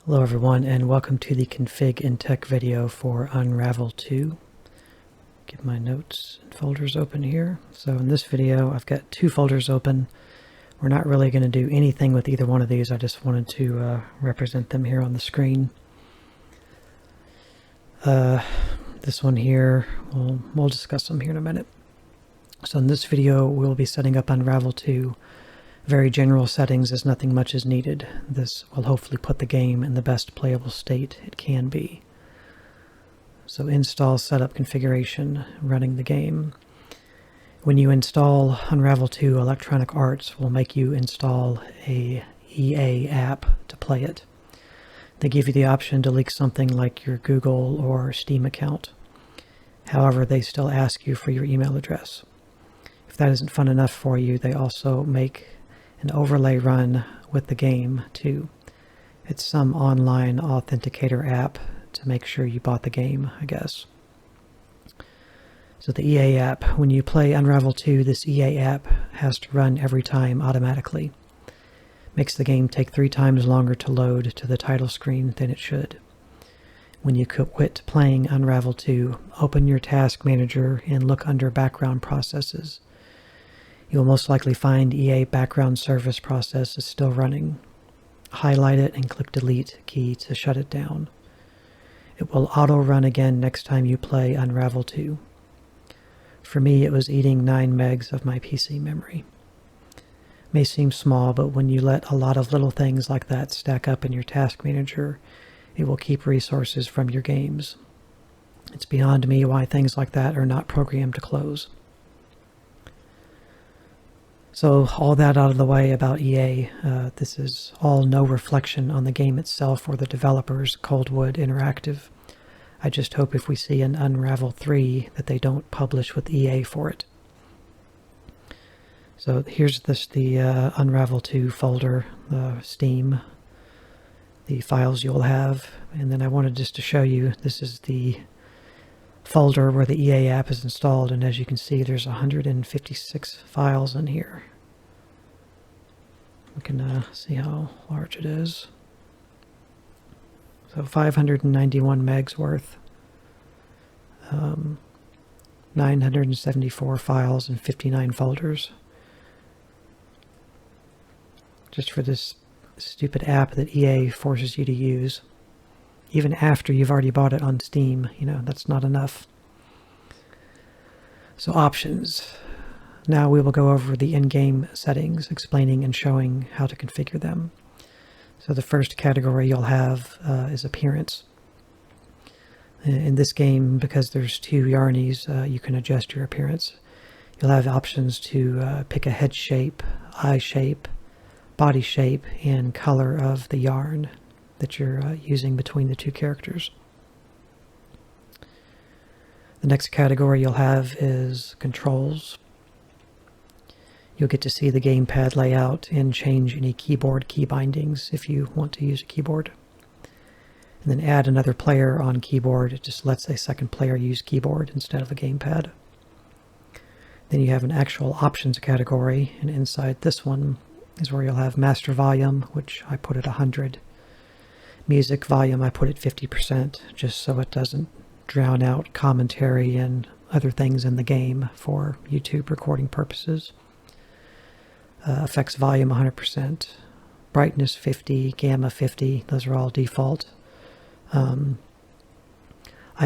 Hello everyone, and welcome to the config and tech video for Unravel 2. Get my notes and folders open here. So in this video I've got two folders open. We're not really going to do anything with either one of these. I just wanted to represent them here on the screen. This one here, we'll discuss them here in a minute. So in this video we'll be setting up Unravel 2. Very general settings, as nothing much is needed. This will hopefully put the game in the best playable state it can be. So install, setup, configuration, running the game. When you install Unravel 2, Electronic Arts will make you install a EA app to play it. They give you the option to leak something like your Google or Steam account. However, they still ask you for your email address. If that isn't fun enough for you, they also make an overlay run with the game too. It's some online authenticator app to make sure you bought the game, I guess. So the EA app, when you play Unravel 2, this EA app has to run every time automatically. Makes the game take 3 times longer to load to the title screen than it should. When you quit playing Unravel 2, open your task manager and look under background processes. You'll most likely find EA background service process is still running. Highlight it and click delete key to shut it down. It will auto run again next time you play Unravel 2. For me, it was eating 9 megs of my PC memory. May seem small, but when you let a lot of little things like that stack up in your task manager, it will keep resources from your games. It's beyond me why things like that are not programmed to close. So all that out of the way about EA, this is all no reflection on the game itself or the developers, Coldwood Interactive. I just hope if we see an Unravel 3 that they don't publish with EA for it. So here's the Unravel 2 folder, Steam, the files you'll have, and then I wanted just to show you, this is the folder where the EA app is installed, and as you can see there's 156 files in here. We can see how large it is. So 591 megs worth, 974 files and 59 folders. Just for this stupid app that EA forces you to use. Even after you've already bought it on Steam, you know, that's not enough. So options. Now we will go over the in-game settings, explaining and showing how to configure them. So the first category you'll have is appearance. In this game, because there's 2 yarnies, you can adjust your appearance. You'll have options to pick a head shape, eye shape, body shape, and color of the yarn that you're using between the 2 characters. The next category you'll have is controls. You'll get to see the gamepad layout and change any keyboard key bindings if you want to use a keyboard. And then add another player on keyboard. It just lets a second player use keyboard instead of a gamepad. Then you have an actual options category, and inside this one is where you'll have master volume, which I put at 100. Music volume, I put at 50%, just so it doesn't drown out commentary and other things in the game for YouTube recording purposes. Effects volume 100%, brightness 50, gamma 50, those are all default. I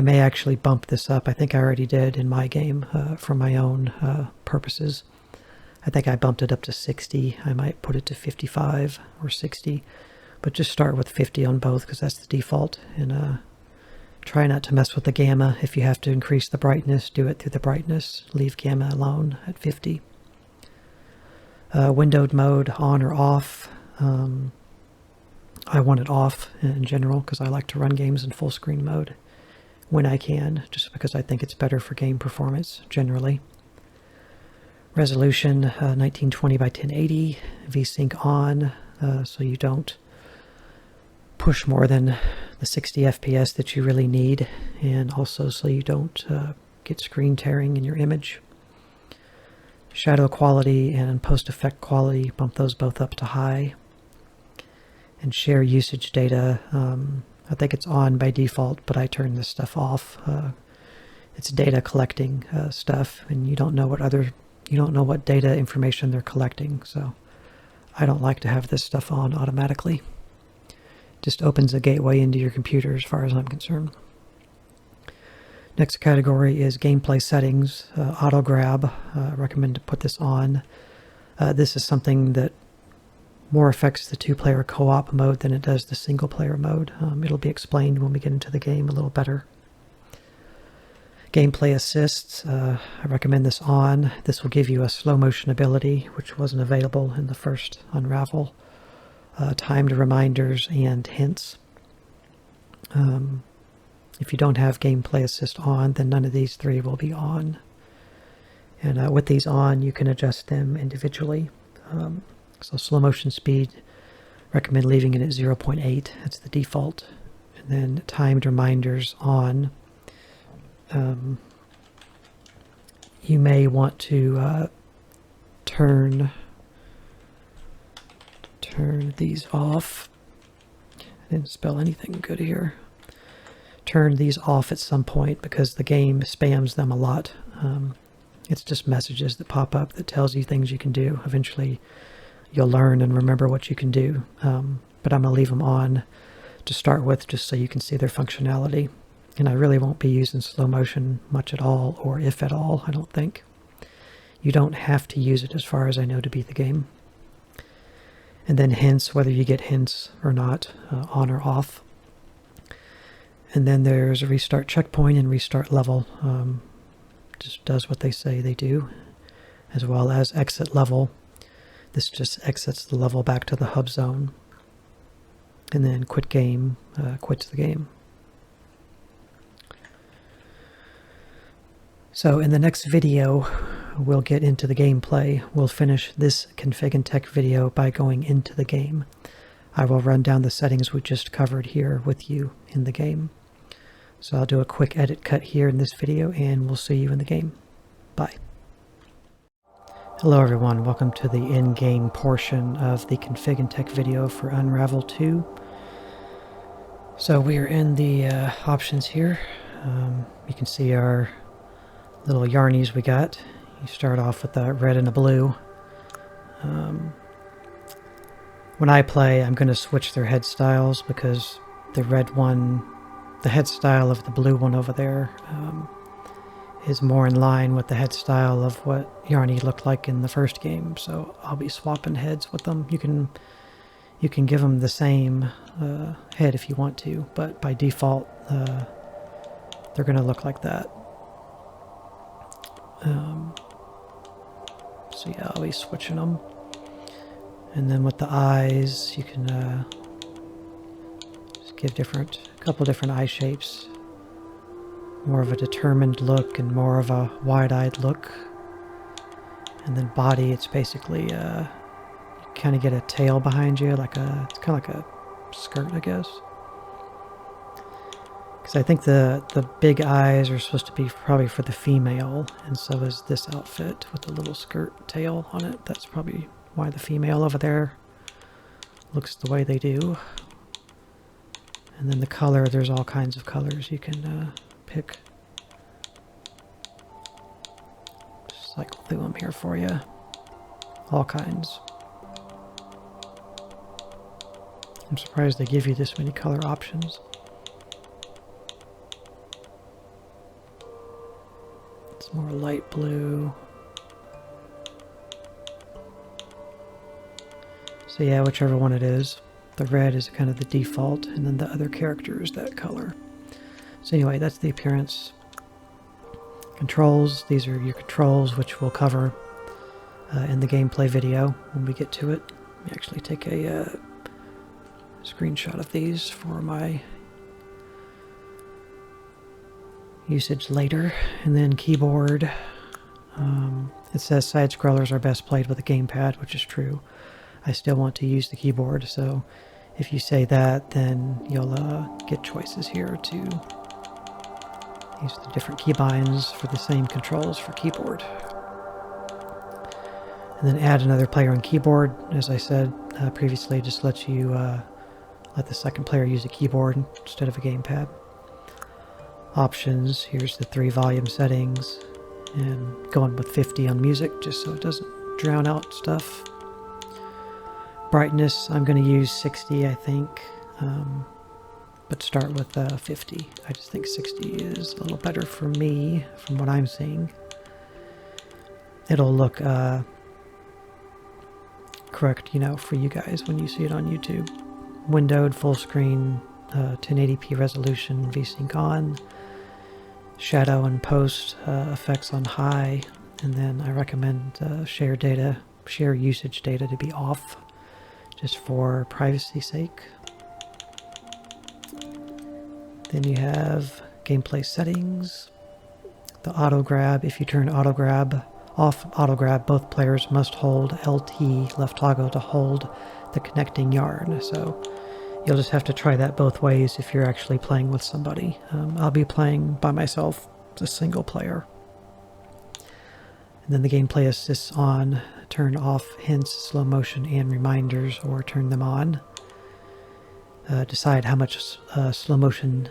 may actually bump this up. I think I already did in my game for my own purposes. I think I bumped it up to 60. I might put it to 55 or 60, but just start with 50 on both because that's the default. And try not to mess with the gamma. If you have to increase the brightness, do it through the brightness. Leave gamma alone at 50. Windowed mode, on or off. I want it off in general because I like to run games in full screen mode when I can, just because I think it's better for game performance generally. Resolution 1920 by 1080, VSync on, so you don't push more than the 60 FPS that you really need, and also so you don't get screen tearing in your image. Shadow quality and post effect quality, bump those both up to high. and share usage data. I think it's on by default, but I turn this stuff off. It's data collecting stuff, and you don't know what data information they're collecting, so I don't like to have this stuff on automatically. Just opens a gateway into your computer as far as I'm concerned. Next category is gameplay settings, auto grab. I recommend to put this on. This is something that more affects the two-player co-op mode than it does the single-player mode. It'll be explained when we get into the game a little better. Gameplay assists, I recommend this on. This will give you a slow motion ability, which wasn't available in the first Unravel. Timed reminders and hints. If you don't have gameplay assist on, then none of these three will be on. And with these on, you can adjust them individually. So slow motion speed, recommend leaving it at 0.8. That's the default. And then timed reminders on. You may want to turn these off. I didn't spell anything good here. Turn these off at some point because the game spams them a lot. It's just messages that pop up that tells you things you can do. Eventually you'll learn and remember what you can do, but I'm going to leave them on to start with just so you can see their functionality. And I really won't be using slow motion much at all, or if at all, I don't think. You don't have to use it as far as I know to beat the game. And then hints, whether you get hints or not, on or off. And then there's a restart checkpoint and restart level. Just does what they say they do, as well as exit level. This just exits the level back to the hub zone. And then quit game, quits the game. So in the next video, we'll get into the gameplay. We'll finish this config and tech video by going into the game. I will run down the settings we just covered here with you in the game. So I'll do a quick edit cut here in this video, and we'll see you in the game. Bye. Hello everyone, welcome to the in-game portion of the config and tech video for Unravel 2. So we are in the options here. You can see our little yarnies we got. You start off with a red and a blue. When I play, I'm going to switch their head styles because the red one, the head style of the blue one over there, is more in line with the head style of what Yarny looked like in the first game. So I'll be swapping heads with them. You can give them the same head if you want to, but by default, they're going to look like that. So yeah, I'll be switching them. And then with the eyes, you can just give a couple different eye shapes. More of a determined look and more of a wide-eyed look. And then body, it's basically, you kind of get a tail behind you, it's kind of like a skirt, I guess. Because I think the big eyes are supposed to be probably for the female, and so is this outfit with the little skirt tail on it. That's probably why the female over there looks the way they do. And then the color, there's all kinds of colors you can pick. Just cycle through them here for you. All kinds. I'm surprised they give you this many color options. It's more light blue. So yeah, whichever one it is. The red is kind of the default, and then the other character is that color. So anyway, that's the appearance. Controls, these are your controls, which we'll cover in the gameplay video when we get to it. Let me actually take a screenshot of these for my usage later. And then keyboard. It says side scrollers are best played with a gamepad, which is true. I still want to use the keyboard, so if you say that, then you'll get choices here to use the different keybinds for the same controls for keyboard. And then add another player on keyboard, as I said previously, just lets you let the second player use a keyboard instead of a gamepad. Options, here's the 3 volume settings, and going with 50 on music just so it doesn't drown out stuff. Brightness, I'm going to use 60, I think, but start with 50. I just think 60 is a little better for me from what I'm seeing. It'll look correct, you know, for you guys when you see it on YouTube. Windowed, full screen, 1080p resolution, VSync on, shadow and post effects on high, and then I recommend share usage data to be off, just for privacy's sake. Then you have gameplay settings, the auto grab. If you turn auto grab off, both players must hold LT left toggle to hold the connecting yarn. So you'll just have to try that both ways if you're actually playing with somebody. I'll be playing by myself, as a single player. And then the gameplay assists on, turn off hints, slow motion, and reminders, or turn them on. Decide how much slow motion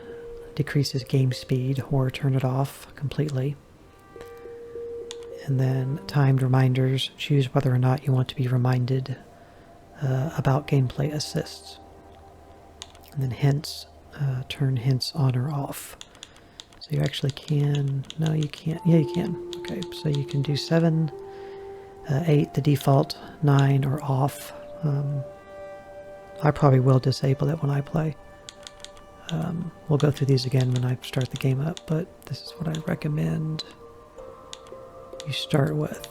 decreases game speed, or turn it off completely. And then timed reminders, choose whether or not you want to be reminded about gameplay assists. And then hints, turn hints on or off. So you actually can, no you can't, yeah you can. Okay, so you can do 7, 8, the default, 9, or off. I probably will disable it when I play. We'll go through these again when I start the game up, but this is what I recommend you start with.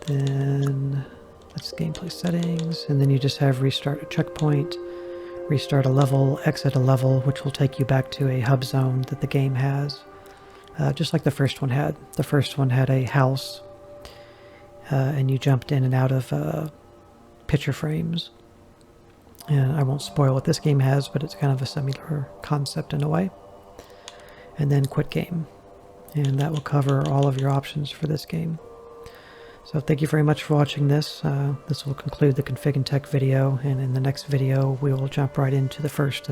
Then that's gameplay settings, and then you just have restart a checkpoint, restart a level, exit a level, which will take you back to a hub zone that the game has, just like the first one had. The first one had a house, and you jumped in and out of picture frames. And I won't spoil what this game has, but it's kind of a similar concept in a way. And then quit game. And that will cover all of your options for this game. So thank you very much for watching this. This will conclude the Config and Tech video, and in the next video we will jump right into the first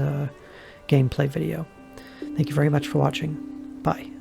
gameplay video. Thank you very much for watching. Bye.